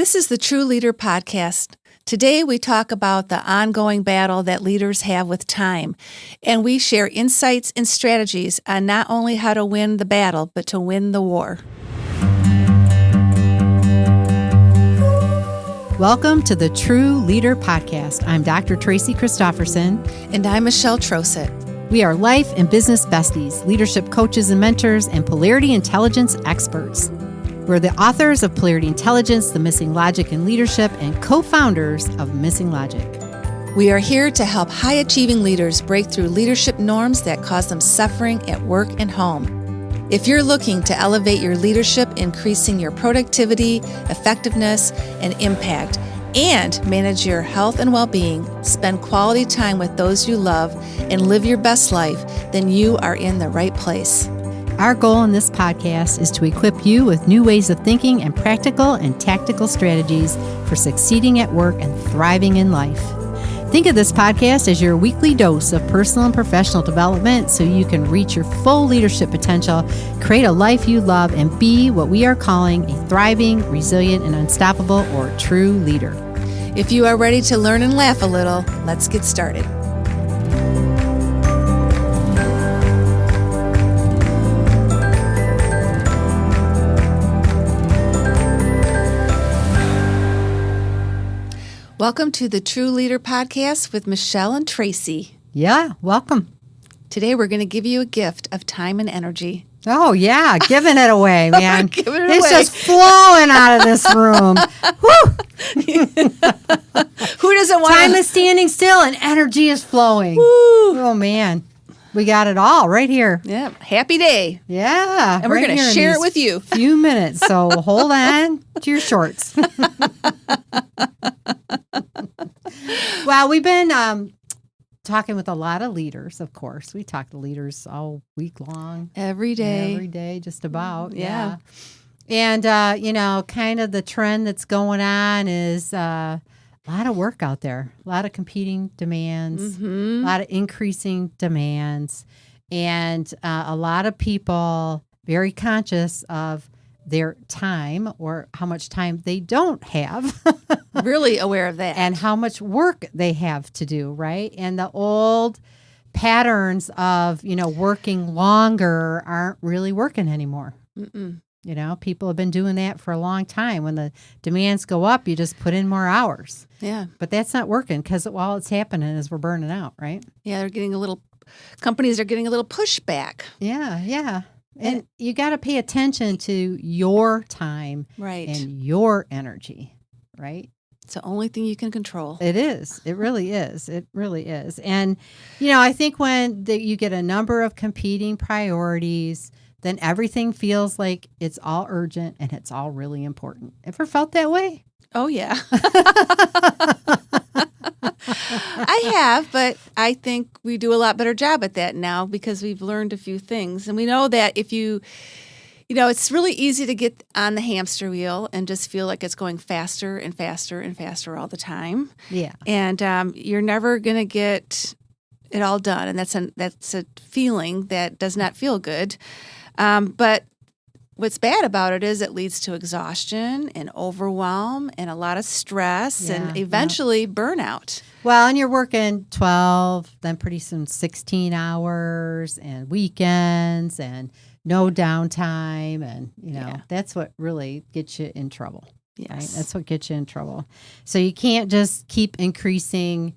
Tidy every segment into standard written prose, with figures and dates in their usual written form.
This is the TRU Leader Podcast. Today we talk about the ongoing battle that leaders have with time, and we share insights and strategies on not only how to win the battle, but to win the war. Welcome to the TRU Leader Podcast. I'm Dr. Tracy Christofferson. And I'm Michelle Trosett. We are life and business besties, leadership coaches and mentors, and polarity intelligence experts. We're the authors of Polarity Intelligence, The Missing Logic in Leadership, and co-founders of Missing Logic. We are here to help high-achieving leaders break through leadership norms that cause them suffering at work and home. If you're looking to elevate your leadership, increasing your productivity, effectiveness, and impact, and manage your health and well-being, spend quality time with those you love, and live your best life, then you are in the right place. Our goal in this podcast is to equip you with new ways of thinking and practical and tactical strategies for succeeding at work and thriving in life. Think of this podcast as your weekly dose of personal and professional development so you can reach your full leadership potential, create a life you love, and be what we are calling a thriving, resilient, and unstoppable or true leader. If you are ready to learn and laugh a little, let's get started. Welcome to the TRU Leader Podcast with Michelle and Tracy. Yeah, welcome. Today we're going to give you a gift of time and energy. Oh, yeah, giving it away, man. Giving it It's away. just flowing out of this room. Woo! Who doesn't want Time is standing still and energy is flowing. Woo! Oh, man. We got it all right here. Yeah, happy day. Yeah. And we're right going to here in share it these with you. Few minutes, so hold on to your shorts. Well, we've been talking with a lot of leaders, of course. We talk to leaders all week long. Every day. Every day, just about. Yeah. And, kind of the trend that's going on is a lot of work out there, a lot of competing demands, a lot of increasing demands, and a lot of people very conscious of their time or how much time they don't have. Really aware of that. And how much work they have to do, right? And the old patterns of, working longer aren't really working anymore. People have been doing that for a long time. When the demands go up, you just put in more hours. Yeah. But that's not working because all it's happening is we're burning out, right? Yeah, companies are getting a little pushback. Yeah. And you got to pay attention to your time Right. and your energy, right? It's the only thing you can control. It is. It really is. It really is. And, I think when you get a number of competing priorities, then everything feels like it's all urgent and it's all really important. Ever felt that way? Oh, yeah. I have, but I think we do a lot better job at that now because we've learned a few things. And we know that if it's really easy to get on the hamster wheel and just feel like it's going faster and faster and faster all the time. Yeah. And you're never going to get it all done. And that's a feeling that does not feel good. But what's bad about it is it leads to exhaustion and overwhelm and a lot of stress and eventually burnout. Well, and you're working 12, then pretty soon 16 hours and weekends and no downtime. And, that's what really gets you in trouble. Yes. Right? That's what gets you in trouble. So you can't just keep increasing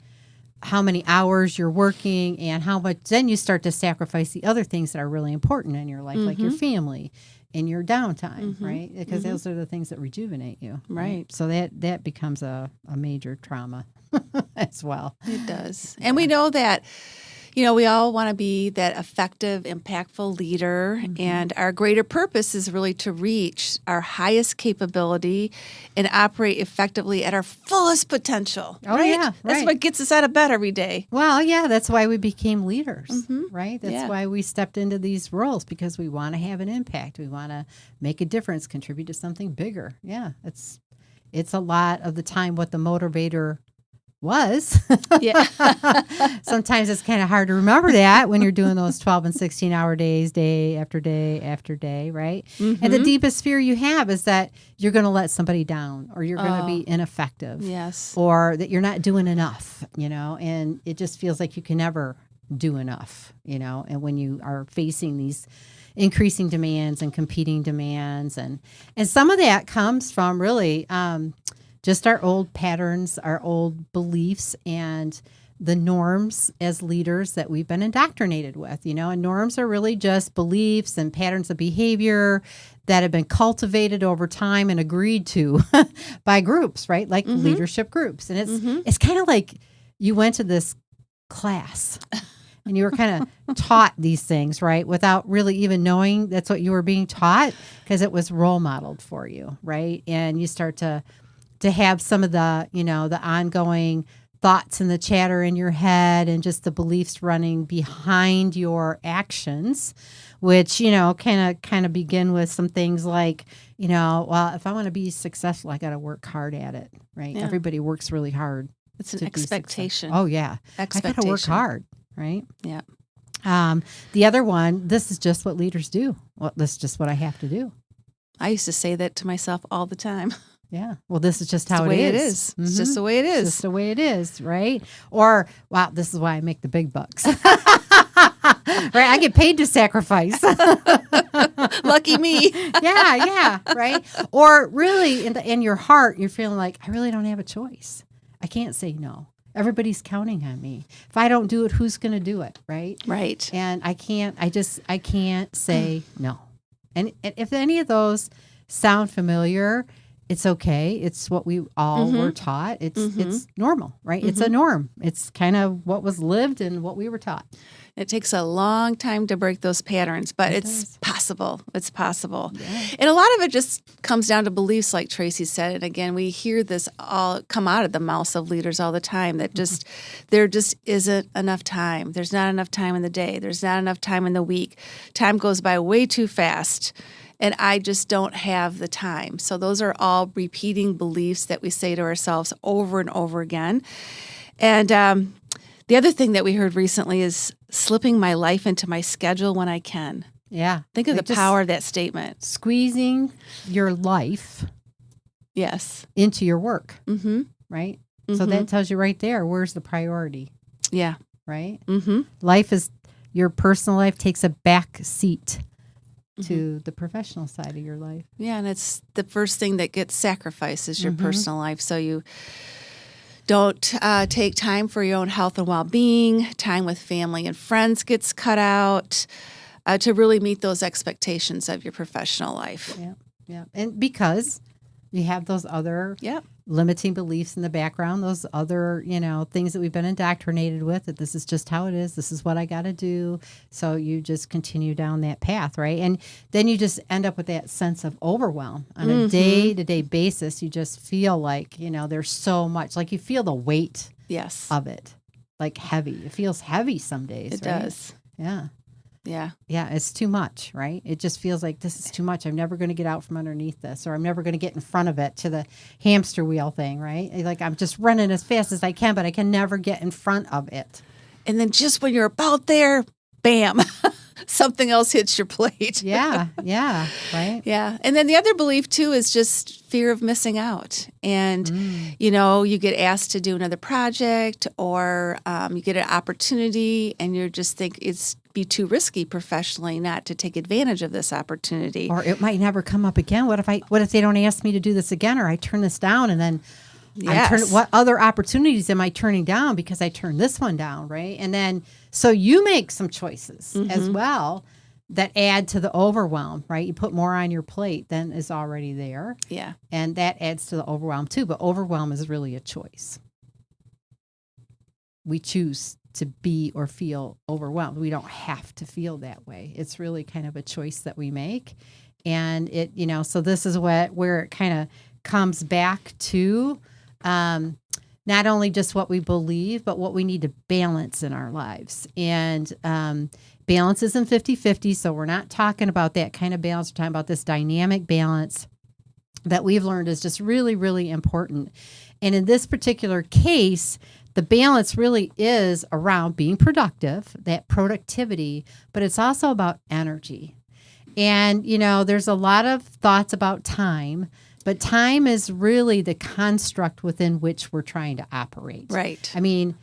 how many hours you're working and how much, then you start to sacrifice the other things that are really important in your life, like your family and your downtime, right? Because those are the things that rejuvenate you. Right. So that becomes a major trauma as well. It does. And we know that, we all want to be that effective, impactful leader. And our greater purpose is really to reach our highest capability and operate effectively at our fullest potential. Oh, right? yeah. That's right. what gets us out of bed every day. Well, yeah, that's why we became leaders, right? That's Yeah. why we stepped into these roles, because we want to have an impact. We want to make a difference, contribute to something bigger. Yeah, it's a lot of the time what the motivator was. Yeah. Sometimes it's kind of hard to remember that when you're doing those 12 and 16-hour days, day after day after day, right? And the deepest fear you have is that you're going to let somebody down, or you're going to be ineffective. Yes. Or that you're not doing enough, and it just feels like you can never do enough, and when you are facing these increasing demands and competing demands, and some of that comes from really just our old patterns, our old beliefs, and the norms as leaders that we've been indoctrinated with, and norms are really just beliefs and patterns of behavior that have been cultivated over time and agreed to by groups, right? Like leadership groups. And it's kind of like you went to this class and you were kind of taught these things, right? Without really even knowing that's what you were being taught, because it was role modeled for you, right? And you start to have some of the, the ongoing thoughts and the chatter in your head and just the beliefs running behind your actions, which, kind of begin with some things like, well, if I want to be successful, I got to work hard at it, right? Yeah. Everybody works really hard. It's an expectation. Oh, yeah. Expectation. I got to work hard, right? Yeah. The other one, this is just what leaders do. Well, this is just what I have to do. I used to say that to myself all the time. Yeah. Well, this is just how it is. It's just the way it is. It's just the way it is, right? Or, wow, this is why I make the big bucks. Right? I get paid to sacrifice. Lucky me. Yeah, right? Or really, in your heart, you're feeling like, I really don't have a choice. I can't say no. Everybody's counting on me. If I don't do it, who's going to do it, right? Right. And I can't say no. And if any of those sound familiar, it's okay. It's what we all were taught. It's normal, right? It's a norm. It's kind of what was lived and what we were taught. It takes a long time to break those patterns, but it's possible. It's possible. Yeah. And a lot of it just comes down to beliefs, like Tracy said. And again, we hear this all come out of the mouths of leaders all the time, that just there just isn't enough time. There's not enough time in the day. There's not enough time in the week. Time goes by way too fast. And I just don't have the time. So those are all repeating beliefs that we say to ourselves over and over again. And the other thing that we heard recently is slipping my life into my schedule when I can. Yeah. Think of the power of that statement. Squeezing your life into your work, right? So that tells you right there, where's the priority? Yeah. Right? Your personal life takes a back seat to the professional side of your life. Yeah, and it's the first thing that gets sacrificed is your personal life. So you don't take time for your own health and well-being. Time with family and friends gets cut out to really meet those expectations of your professional life. Yeah. And because you have those other limiting beliefs in the background, those other, things that we've been indoctrinated with, that this is just how it is. This is what I got to do. So you just continue down that path, right? And then you just end up with that sense of overwhelm on a day-to-day basis. You just feel like, there's so much, like you feel the weight of it, like heavy. It feels heavy some days. It does. Yeah. Yeah. Yeah, it's too much, right? It just feels like this is too much. I'm never going to get out from underneath this, or I'm never going to get in front of it, to the hamster wheel thing, right? Like I'm just running as fast as I can, but I can never get in front of it. And then just when you're about there, bam, something else hits your plate. Yeah, right? Yeah. And then the other belief, too, is just fear of missing out. And, you get asked to do another project, or you get an opportunity and you just think it's be too risky professionally not to take advantage of this opportunity. Or it might never come up again. What if they don't ask me to do this again, or I turn this down, and then what other opportunities am I turning down because I turned this one down, right? And then so you make some choices as well that add to the overwhelm, right? You put more on your plate than is already there. Yeah. And that adds to the overwhelm too, but overwhelm is really a choice. We choose to be or feel overwhelmed. We don't have to feel that way. It's really kind of a choice that we make. And it, so this is where it kind of comes back to not only just what we believe, but what we need to balance in our lives. And balance isn't 50-50, so we're not talking about that kind of balance. We're talking about this dynamic balance that we've learned is just really, really important. And in this particular case, the balance really is around being productive, that productivity, but it's also about energy. And, there's a lot of thoughts about time, but time is really the construct within which we're trying to operate. Right. I mean,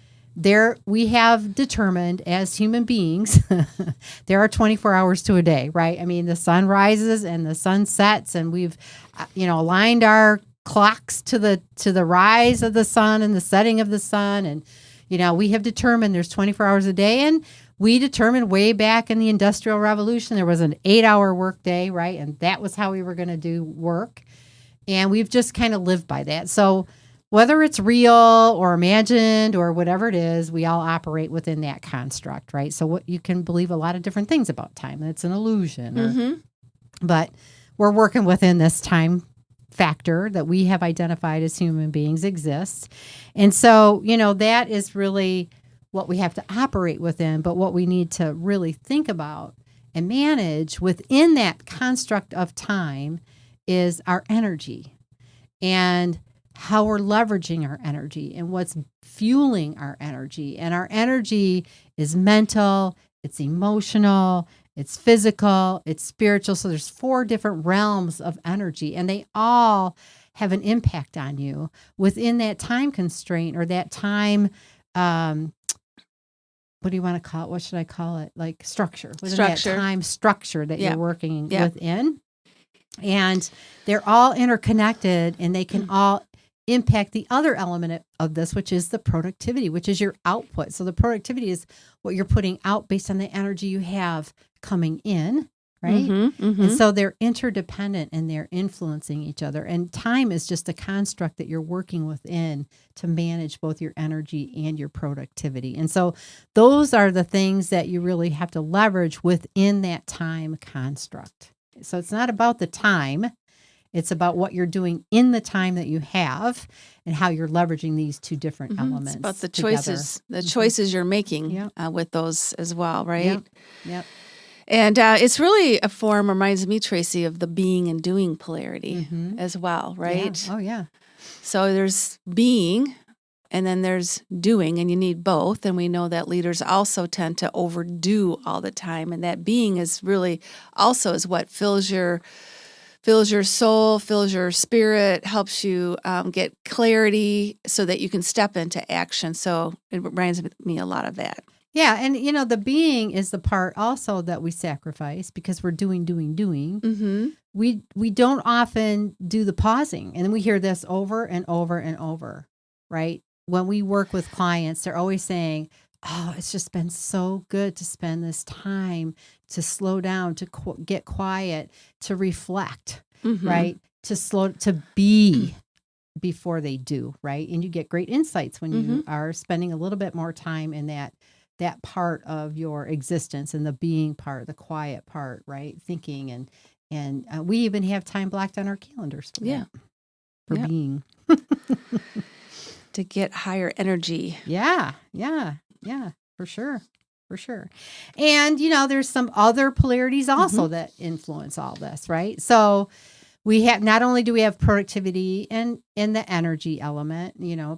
we have determined as human beings, there are 24 hours to a day, right? I mean, the sun rises and the sun sets, and we've, aligned our clocks to the rise of the sun and the setting of the sun. And, we have determined there's 24 hours a day. And we determined way back in the Industrial Revolution, there was an 8-hour work day, right? And that was how we were going to do work. And we've just kind of lived by that. So whether it's real or imagined or whatever it is, we all operate within that construct, right? So what you can believe a lot of different things about time. It's an illusion. But we're working within this time factor that we have identified as human beings exists. And so, that is really what we have to operate within. But what we need to really think about and manage within that construct of time is our energy and how we're leveraging our energy and what's fueling our energy. And our energy is mental, it's emotional, it's physical, it's spiritual. So there's 4 different realms of energy, and they all have an impact on you within that time constraint or that time, what do you want to call it? What should I call it? Like structure. Within that time structure that you're working within. And they're all interconnected, and they can all impact the other element of this, which is the productivity, which is your output. So the productivity is what you're putting out based on the energy you have coming in, right? And so they're interdependent and they're influencing each other. And time is just a construct that you're working within to manage both your energy and your productivity. And so those are the things that you really have to leverage within that time construct. So it's not about the time. It's about what you're doing in the time that you have and how you're leveraging these 2 different elements. It's about the choices, choices you're making with those as well, right? Yep. And it's really a form, reminds me, Tracy, of the being and doing polarity as well, right? Yeah. Oh, yeah. So there's being, and then there's doing, and you need both. And we know that leaders also tend to overdo all the time. And that being is really also is what fills your soul, fills your spirit, helps you get clarity so that you can step into action. So it reminds me a lot of that. Yeah. And, the being is the part also that we sacrifice because we're doing. We don't often do the pausing. And we hear this over and over and over, right? When we work with clients, they're always saying, oh, it's just been so good to spend this time to slow down, to get quiet, to reflect, right? To be before they do, right? And you get great insights when you are spending a little bit more time in that part of your existence and the being part, the quiet part, right? Thinking and we even have time blocked on our calendars for that, for being. To get higher energy. Yeah, for sure. And, there's some other polarities also that influence all this, right? So we have, not only do we have productivity and the energy element,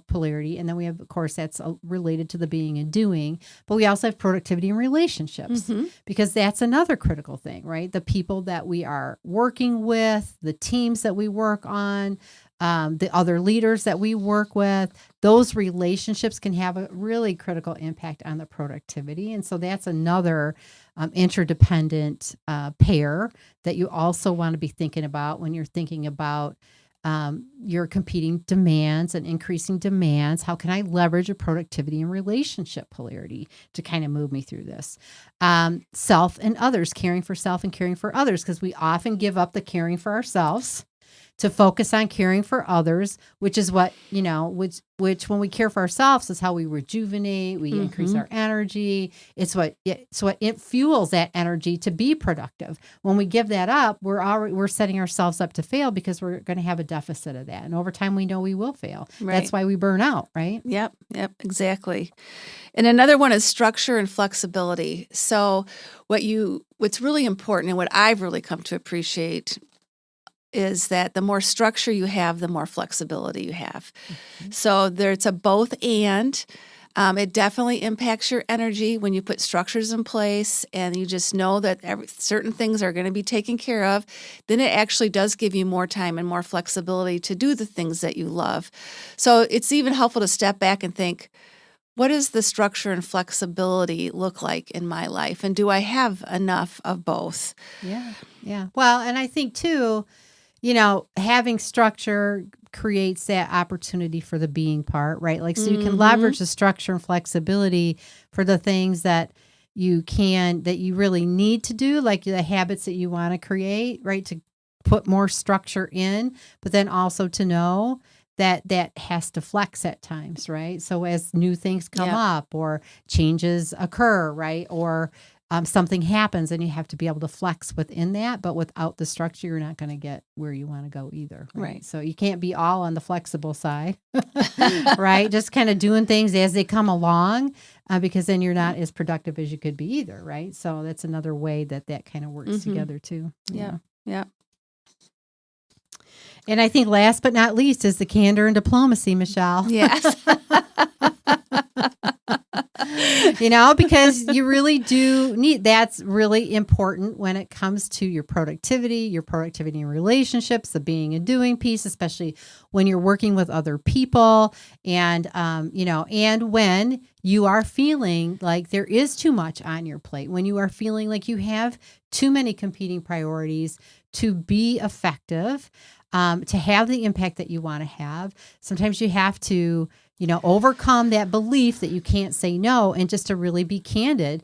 polarity, and then we have, of course, that's related to the being and doing, but we also have productivity in relationships because that's another critical thing, right? The people that we are working with, the teams that we work on, the other leaders that we work with, those relationships can have a really critical impact on the productivity. And so that's another interdependent pair that you also want to be thinking about when you're thinking about your competing demands and increasing demands. How can I leverage a productivity and relationship polarity to kind of move me through this? Self and others, caring for self and caring for others, because we often give up the caring for ourselves to focus on caring for others, which is what, which when we care for ourselves is how we rejuvenate, we increase our energy. It's what it fuels that energy to be productive. When we give that up, we're setting ourselves up to fail because we're going to have a deficit of that. And over time, we know we will fail. Right. That's why we burn out, right? Yep, exactly. And another one is structure and flexibility. So what's really important and what I've really come to appreciate is that the more structure you have, the more flexibility you have. So it's a both and. It definitely impacts your energy when you put structures in place and you just know that certain things are going to be taken care of. Then it actually does give you more time and more flexibility to do the things that you love. So it's even helpful to step back and think, what does the structure and flexibility look like in my life? And do I have enough of both? Yeah. Well, and I think too, having structure creates that opportunity for the being part, right? Like, so you can leverage the structure and flexibility for the things that you really need to do, like the habits that you want to create, right? To put more structure in, but then also to know that has to flex at times, right? So as new things come up or changes occur, right? Or something happens and you have to be able to flex within that, but without the structure, you're not going to get where you want to go either. Right. So you can't be all on the flexible side, right? Just kind of doing things as they come along, because then you're not as productive as you could be either. Right. So that's another way that kind of works together too. Yeah. And I think last but not least is the candor and diplomacy, Michelle. Yes. Because you really do that's really important when it comes to your productivity in relationships, the being and doing piece, especially when you're working with other people and, and when you are feeling like there is too much on your plate, when you are feeling like you have too many competing priorities to be effective, to have the impact that you want to have. Sometimes you have to, overcome that belief that you can't say no and just to really be candid.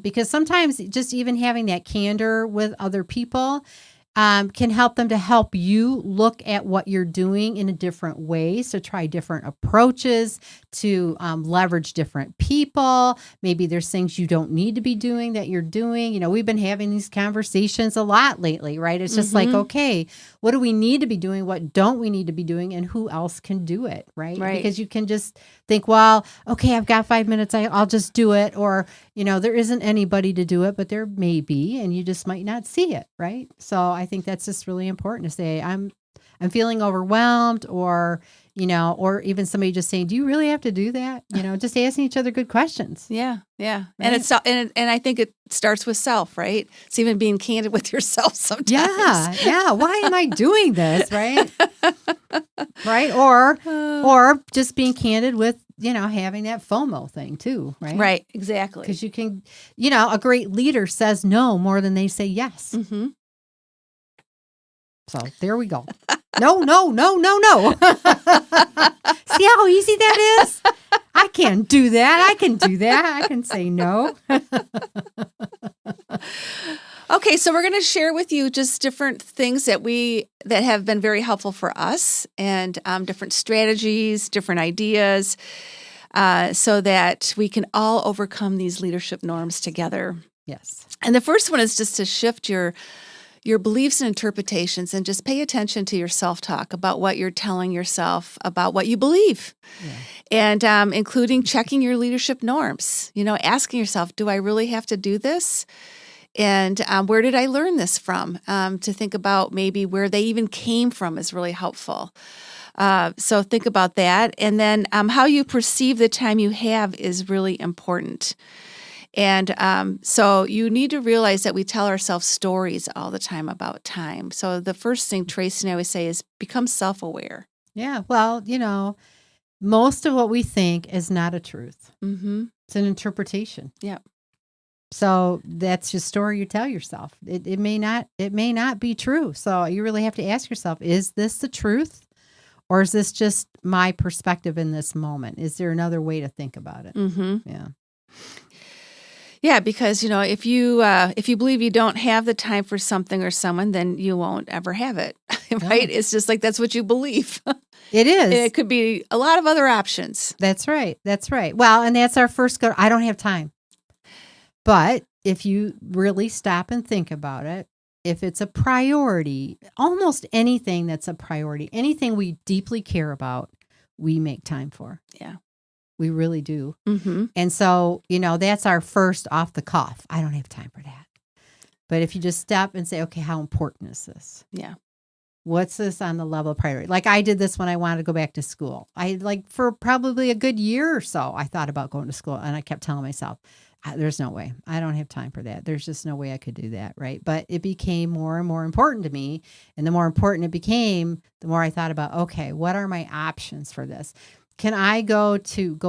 Because sometimes just even having that candor with other people can help them to help you look at what you're doing in a different way. So try different approaches to leverage different people. Maybe there's things you don't need to be doing that you're doing. We've been having these conversations a lot lately, right? It's just like, okay, what do we need to be doing? What don't we need to be doing? And who else can do it, right? Because you can just think, well, okay, I've got 5 minutes. I'll just do it. Or, there isn't anybody to do it, but there may be, and you just might not see it, right? So I think that's just really important to say, I'm feeling overwhelmed, or even somebody just saying, do you really have to do that? Just asking each other good questions. Yeah. Right? And I think it starts with self, right? It's even being candid with yourself sometimes. Yeah. Why am I doing this? Right. Right. Or just being candid with, having that FOMO thing too. Right. Right. Exactly. Because you can, a great leader says no more than they say yes. Mm-hmm. So there we go. No. See how easy that is? I can't do that. I can do that. I can say no. Okay, so we're going to share with you just different things that have been very helpful for us, and different strategies, different ideas, so that we can all overcome these leadership norms together. Yes. And the first one is just to shift your beliefs and interpretations and just pay attention to your self-talk about what you're telling yourself about what you believe. Yeah. And including checking your leadership norms, asking yourself, do I really have to do this? And where did I learn this from? To think about maybe where they even came from is really helpful. So think about that. And then how you perceive the time you have is really important. And so you need to realize that we tell ourselves stories all the time about time. So the first thing Tracy and I always say is become self-aware. Yeah. Well, most of what we think is not a truth. Mm-hmm. It's an interpretation. Yeah. So that's your story you tell yourself. It may not be true. So you really have to ask yourself, is this the truth? Or is this just my perspective in this moment? Is there another way to think about it? Mm-hmm. Yeah. Yeah, because, if you believe you don't have the time for something or someone, then you won't ever have it, right? No. It's just like that's what you believe. It is. And it could be a lot of other options. That's right. Well, and that's our first go. I don't have time. But if you really stop and think about it, if it's a priority, almost anything that's a priority, anything we deeply care about, we make time for. Yeah. We really do. Mm-hmm. And so, that's our first off the cuff. I don't have time for that. But if you just stop and say, okay, how important is this? Yeah. What's this on the level of priority? Like I did this when I wanted to go back to school. For probably a good year or so, I thought about going to school, and I kept telling myself, there's no way. I don't have time for that. There's just no way I could do that, right? But it became more and more important to me. And the more important it became, the more I thought about, okay, what are my options for this? Can I go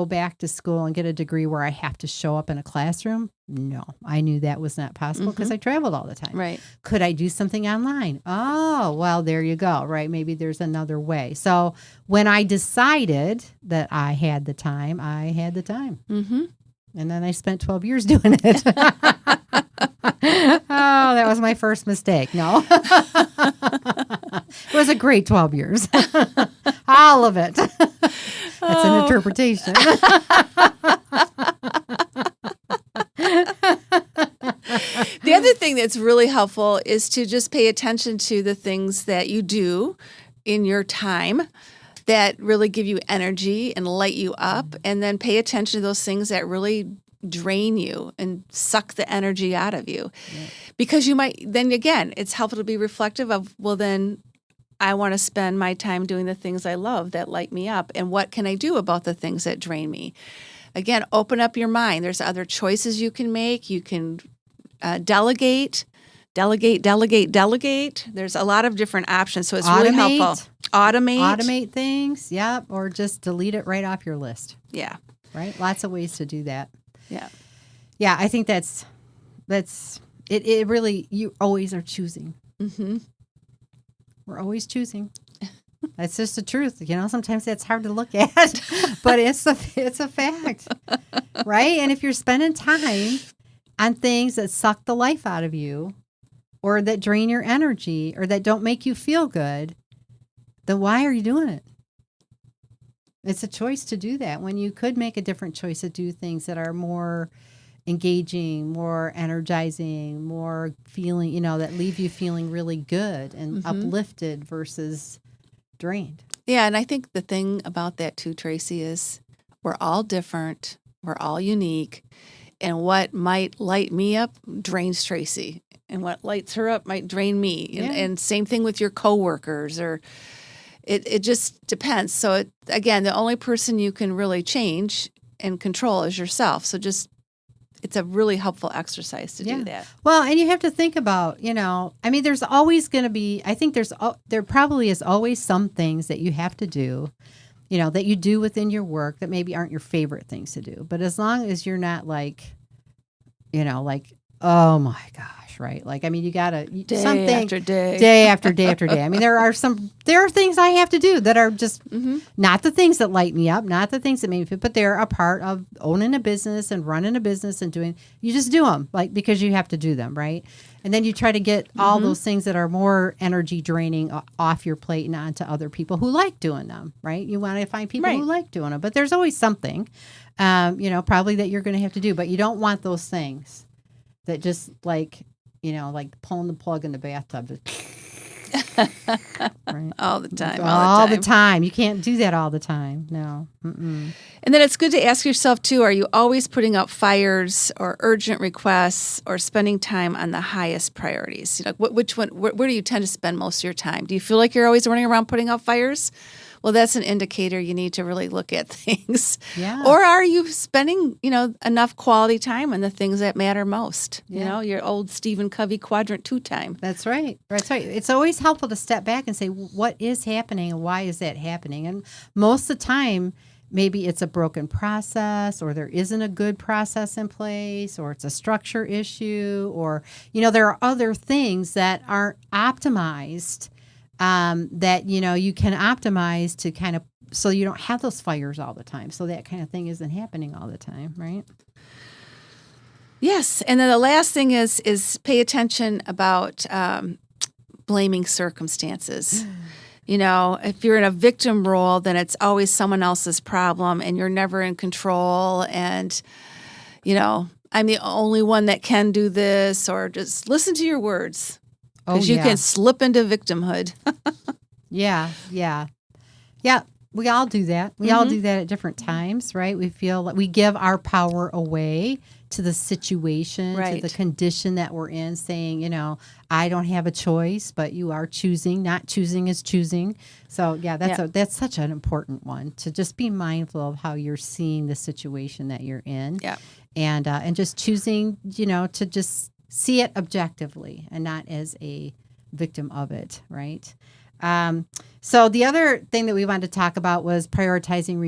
back to school and get a degree where I have to show up in a classroom? No, I knew that was not possible because I traveled all the time. Right. Could I do something online? Oh, well, there you go, right? Maybe there's another way. So when I decided that I had the time, I had the time. Mm-hmm. And then I spent 12 years doing it. Oh, that was my first mistake. No. It was a great 12 years. All of it. That's an interpretation. The other thing that's really helpful is to just pay attention to the things that you do in your time that really give you energy and light you up, and then pay attention to those things that really drain you and suck the energy out of you. Yeah. Because you might, then again, it's helpful to be reflective of, well, then I want to spend my time doing the things I love that light me up. And what can I do about the things that drain me? Again, open up your mind. There's other choices you can make. You can delegate. There's a lot of different options. So it's really helpful. Automate things. Yep. Or just delete it right off your list. Yeah. Right. Lots of ways to do that. Yeah. Yeah. I think that's it really, you always are choosing. Mm-hmm. We're always choosing. That's just the truth. Sometimes that's hard to look at, but it's a fact, right? And if you're spending time on things that suck the life out of you, or that drain your energy, or that don't make you feel good, then why are you doing it? It's a choice to do that when you could make a different choice to do things that are more engaging, more energizing, more feeling, that leave you feeling really good and uplifted versus drained. Yeah, and I think the thing about that too, Tracy, is we're all different. We're all unique. And what might light me up drains Tracy. And what lights her up might drain me. And same thing with your coworkers, or it just depends. So again, the only person you can really change and control is yourself. So it's a really helpful exercise to do that. Well, and you have to think about, there's always going to be, I think there probably is always some things that you have to do, that you do within your work that maybe aren't your favorite things to do. But as long as you're not like, oh my gosh, right? You gotta day after day. Day after day after day. There are things I have to do that are just not the things that light me up, not the things that make me feel, but they're a part of owning a business and running a business and you just do them because you have to do them, right? And then you try to get all those things that are more energy draining off your plate and onto other people who like doing them, right? You want to find people who like doing them, but there's always something, probably that you're going to have to do, but you don't want those things that just like pulling the plug in the bathtub. Right? All the time. All the time. You can't do that all the time. No. Mm-mm. And then it's good to ask yourself, too, are you always putting out fires or urgent requests or spending time on the highest priorities? Which one? Where do you tend to spend most of your time? Do you feel like you're always running around putting out fires? Well, that's an indicator you need to really look at things. Yeah. Or are you spending, enough quality time on the things that matter most? Yeah. Your old Stephen Covey quadrant 2 time. That's right. That's right. It's always helpful to step back and say, what is happening and why is that happening? And most of the time, maybe it's a broken process, or there isn't a good process in place, or it's a structure issue, or, there are other things that aren't optimized that, you can optimize to kind of, so you don't have those fires all the time. So that kind of thing isn't happening all the time, right? Yes. And then the last thing is pay attention about blaming circumstances. If you're in a victim role, then it's always someone else's problem and you're never in control. And, I'm the only one that can do this, or just listen to your words. Because you can slip into victimhood. Yeah. We all do that. We all do that at different times, right? We feel like we give our power away to the situation, to the condition that we're in, saying, I don't have a choice, but you are choosing. Not choosing is choosing. So, that's such an important one, to just be mindful of how you're seeing the situation that you're in. Yeah. And just choosing, to just see it objectively and not as a victim of it, right? So the other thing that we wanted to talk about was prioritizing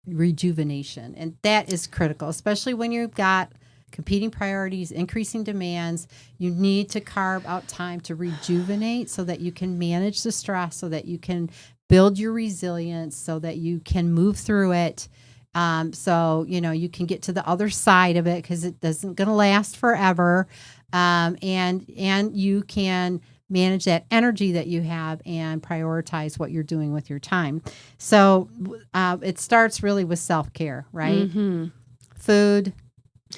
rejuvenation. And that is critical, especially when you've got competing priorities, increasing demands. You need to carve out time to rejuvenate so that you can manage the stress, so that you can build your resilience, so that you can move through it. So, you can get to the other side of it, because it isn't going to last forever. And you can manage that energy that you have and prioritize what you're doing with your time. So it starts really with self-care, right? Mm-hmm. Food,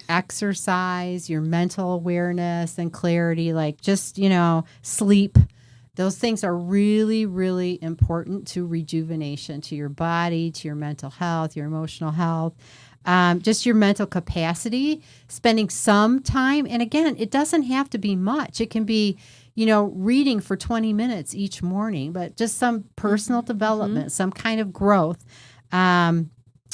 exercise, your mental awareness and clarity, like just, sleep. Those things are really, really important to rejuvenation, to your body, to your mental health, your emotional health. Just your mental capacity, spending some time. And again, it doesn't have to be much. It can be, reading for 20 minutes each morning, but just some personal development, some kind of growth.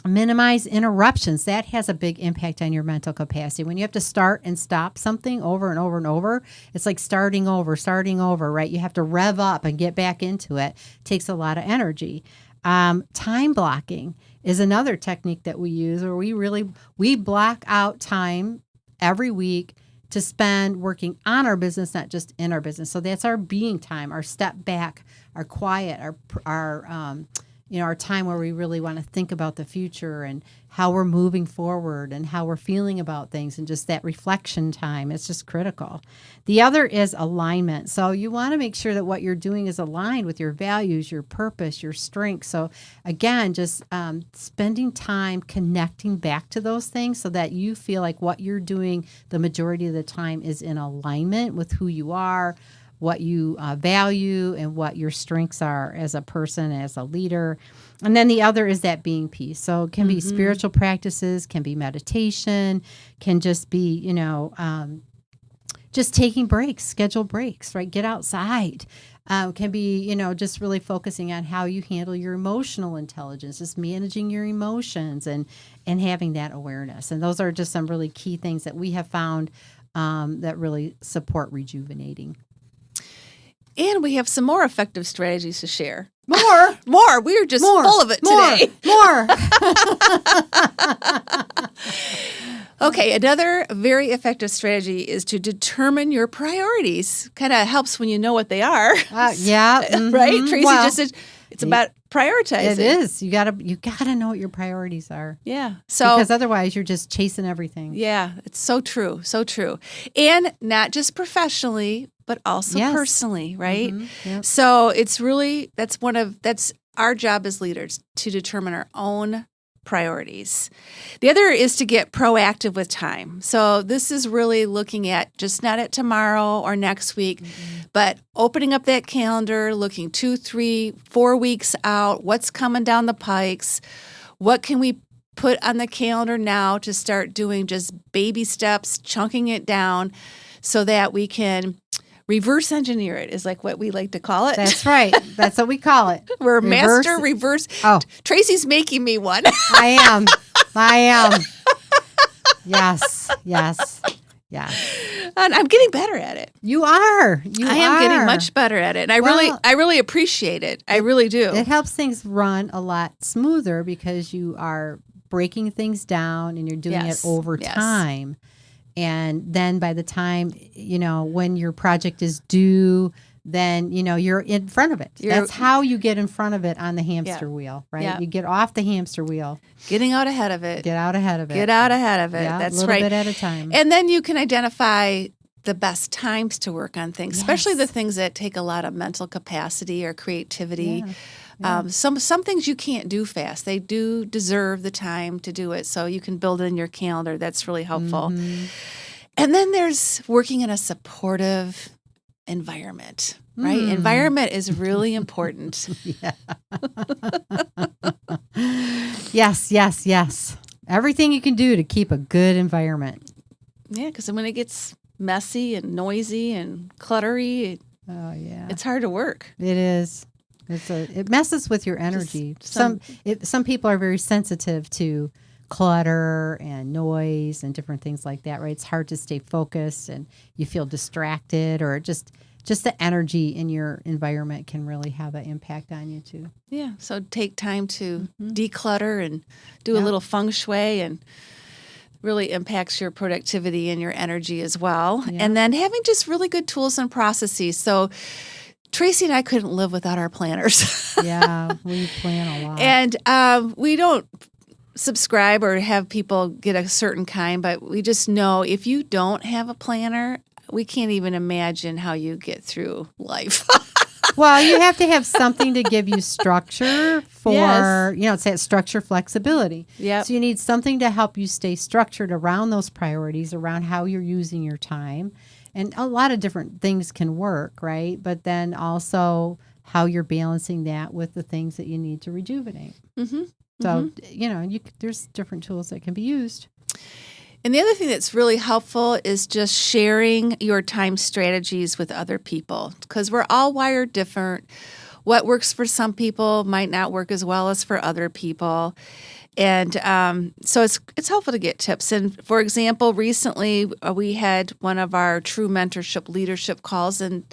Minimize interruptions. That has a big impact on your mental capacity. When you have to start and stop something over and over and over, it's like starting over, right? You have to rev up and get back into it. It takes a lot of energy. Time blocking is another technique that we use, where we block out time every week to spend working on our business, not just in our business. So that's our being time, our step back, our quiet, our time where we really want to think about the future and how we're moving forward and how we're feeling about things, and just that reflection time. It's just critical. The other is alignment. So you want to make sure that what you're doing is aligned with your values, your purpose, your strengths. So again, just spending time connecting back to those things so that you feel like what you're doing the majority of the time is in alignment with who you are, what you value, and what your strengths are as a person, as a leader. And then the other is that being piece. So it can be spiritual practices, can be meditation, can just be, just taking breaks, schedule breaks, right? Get outside. Can be, just really focusing on how you handle your emotional intelligence, just managing your emotions and having that awareness. And those are just some really key things that we have found that really support rejuvenating. And we have some more effective strategies to share. More. We are just full of it today. Okay, another very effective strategy is to determine your priorities. Kind of helps when you know what they are. Right? Tracy just said it's about prioritizing. It is. You gotta know what your priorities are. Yeah. So because otherwise you're just chasing everything. Yeah, it's so true. So true. And not just professionally, but also personally, right? Mm-hmm. Yep. So it's really that's our job as leaders, to determine our own priorities. The other is to get proactive with time. So this is really looking at just not at tomorrow or next week, but opening up that calendar, looking 2, 3, 4 weeks out, what's coming down the pikes, what can we put on the calendar now to start doing just baby steps, chunking it down so that we can reverse engineer it, is like what we like to call it. That's right. That's what we call it. We're master reverse. Oh. Tracy's making me one. I am. Yes. And I'm getting better at it. You are. I am getting much better at it. And I really appreciate it. I really do. It helps things run a lot smoother because you are breaking things down and you're doing it over time. And then by the time, when your project is due, then, you're in front of it. That's how you get in front of it on the hamster wheel, right? Yeah. You get off the hamster wheel. Getting out ahead of it. Get out ahead of it. Yeah, that's right. A little bit at a time. And then you can identify the best times to work on things, especially the things that take a lot of mental capacity or creativity. Yeah. Some things you can't do fast. They do deserve the time to do it, so you can build it in your calendar. That's really helpful. Mm-hmm. And then there's working in a supportive environment, right? Environment is really important. Yeah. Yes. Everything you can do to keep a good environment. Yeah, because when it gets messy and noisy and cluttery, it's hard to work. It is. It messes with your energy. Some people are very sensitive to clutter and noise and different things like that, right? It's hard to stay focused and you feel distracted, or just the energy in your environment can really have an impact on you too. Yeah. So take time to declutter and do a little feng shui, and really impacts your productivity and your energy as well. Yeah. And then having just really good tools and processes. So Tracy and I couldn't live without our planners. Yeah, we plan a lot. And we don't subscribe or have people get a certain kind, but we just know if you don't have a planner, we can't even imagine how you get through life. Well, you have to have something to give you structure for, it's that structure flexibility. Yeah. So you need something to help you stay structured around those priorities, around how you're using your time. And a lot of different things can work, right? But then also how you're balancing that with the things that you need to rejuvenate. Mm-hmm. So, there's different tools that can be used. And the other thing that's really helpful is just sharing your time strategies with other people, because we're all wired different. What works for some people might not work as well as for other people. And so it's helpful to get tips. And for example, recently we had one of our TRU mentorship leadership calls, and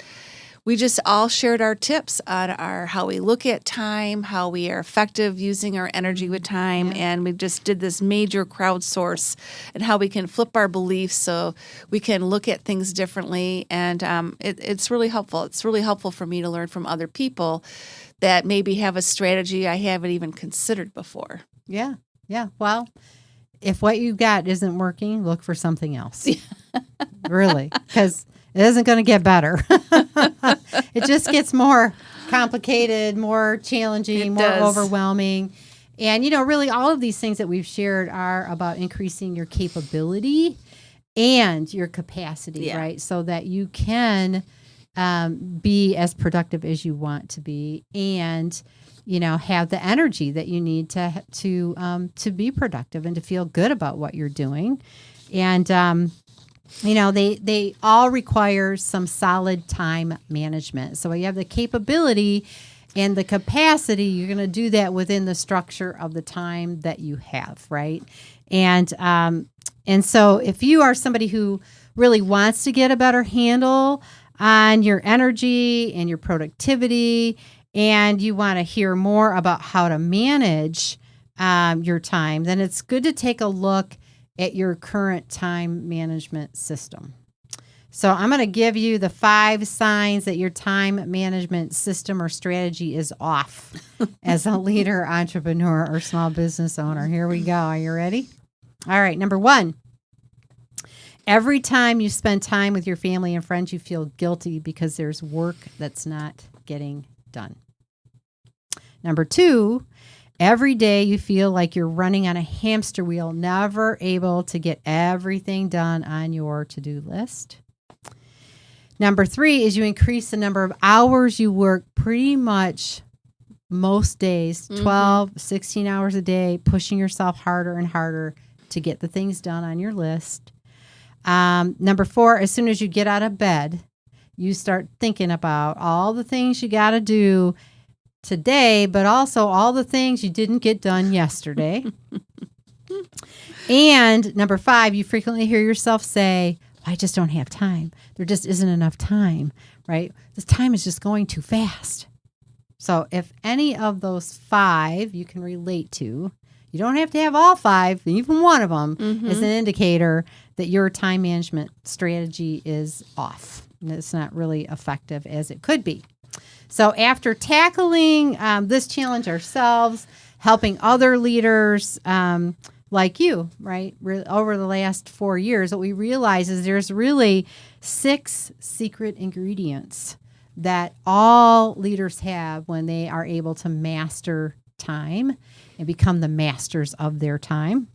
we just all shared our tips on how we look at time, how we are effective using our energy with time, and we just did this major crowdsource and how we can flip our beliefs so we can look at things differently. And it's really helpful. It's really helpful for me to learn from other people that maybe have a strategy I haven't even considered before. Yeah. Well, if what you got isn't working, look for something else. Really, because it isn't going to get better. It just gets more complicated, more challenging, more overwhelming. And, really all of these things that we've shared are about increasing your capability and your capacity, right? So that you can be as productive as you want to be, and have the energy that you need to be productive and to feel good about what you're doing. And they all require some solid time management. So you have the capability and the capacity. You're going to do that within the structure of the time that you have, right? And so if you are somebody who really wants to get a better handle on your energy and your productivity, and you want to hear more about how to manage your time, then it's good to take a look at your current time management system. So I'm going to give you the 5 signs that your time management system or strategy is off as a leader, entrepreneur, or small business owner. Here we go. Are you ready? All right. Number 1, every time you spend time with your family and friends, you feel guilty because there's work that's not getting done. Number 2, every day you feel like you're running on a hamster wheel, never able to get everything done on your to-do list. Number 3 is you increase the number of hours you work pretty much most days, 12, 16 hours a day, pushing yourself harder and harder to get the things done on your list. Number 4, as soon as you get out of bed, you start thinking about all the things you got to do today, but also all the things you didn't get done yesterday. And number 5, you frequently hear yourself say, I just don't have time. There just isn't enough time, right? This time is just going too fast. So if any of those 5 you can relate to, you don't have to have all 5, even one of them is an indicator that your time management strategy is off. It's not really effective as it could be. So after tackling this challenge ourselves, helping other leaders like you, right, over the last 4 years, what we realize is there's really 6 secret ingredients that all leaders have when they are able to master time and become the masters of their time.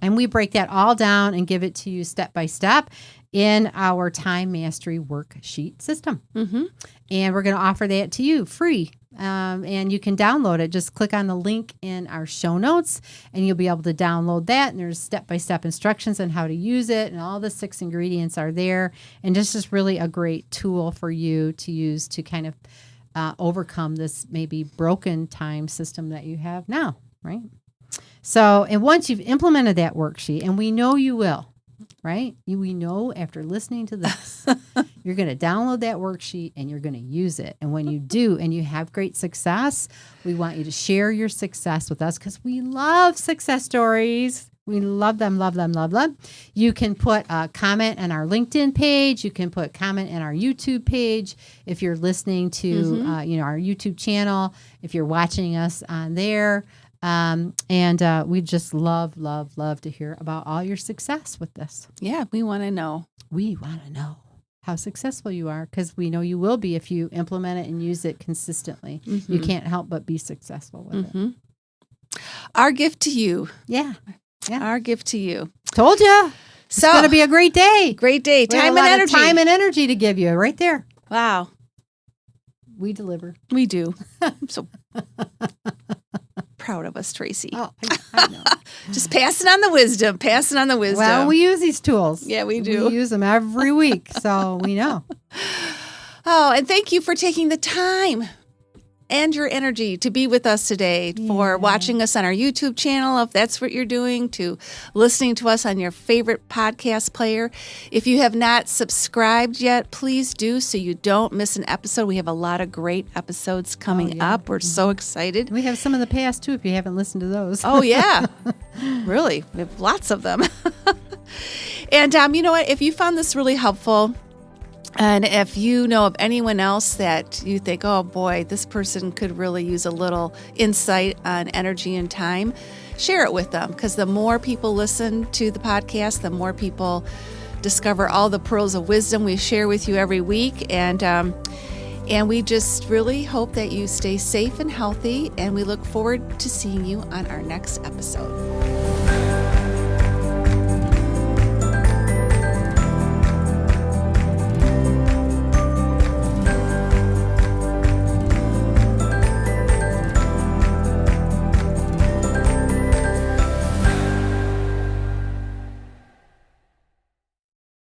And we break that all down and give it to you step by step in our time mastery worksheet system. Mm-hmm. And we're going to offer that to you free. And you can download it. Just click on the link in our show notes and you'll be able to download that. And there's step-by-step instructions on how to use it. And all the 6 ingredients are there. And this is really a great tool for you to use to kind of overcome this maybe broken time system that you have now, right? So, and once you've implemented that worksheet, and we know you will, right? We know after listening to this, you're going to download that worksheet and you're going to use it. And when you do and you have great success, we want you to share your success with us because we love success stories. We love them, love them, love them. You can put a comment on our LinkedIn page. You can put a comment on our YouTube page. If you're listening to our YouTube channel, if you're watching us on there. And we just love to hear about all your success with this. Yeah, we want to know. We want to know how successful you are because we know you will be if you implement it and use it consistently. Mm-hmm. You can't help but be successful with it. Our gift to you. Yeah. Our gift to you. Told you. It's going to be a great day. Great day. Time and energy to give you right there. Wow. We deliver. We do. I'm so proud of us, Tracy. Oh, I know. Just passing on the wisdom. Well, we use these tools. Yeah, we do. We use them every week, so we know. Oh, and thank you for taking the time and your energy to be with us today, for watching us on our YouTube channel, if that's what you're doing, to listening to us on your favorite podcast player. If you have not subscribed yet, please do so you don't miss an episode. We have a lot of great episodes coming up. We're so excited. We have some in the past, too, if you haven't listened to those. Oh, yeah. Really. We have lots of them. And you know what? If you found this really helpful, and if you know of anyone else that you think, oh boy, this person could really use a little insight on energy and time, share it with them. Because the more people listen to the podcast, the more people discover all the pearls of wisdom we share with you every week. And we just really hope that you stay safe and healthy. And we look forward to seeing you on our next episode.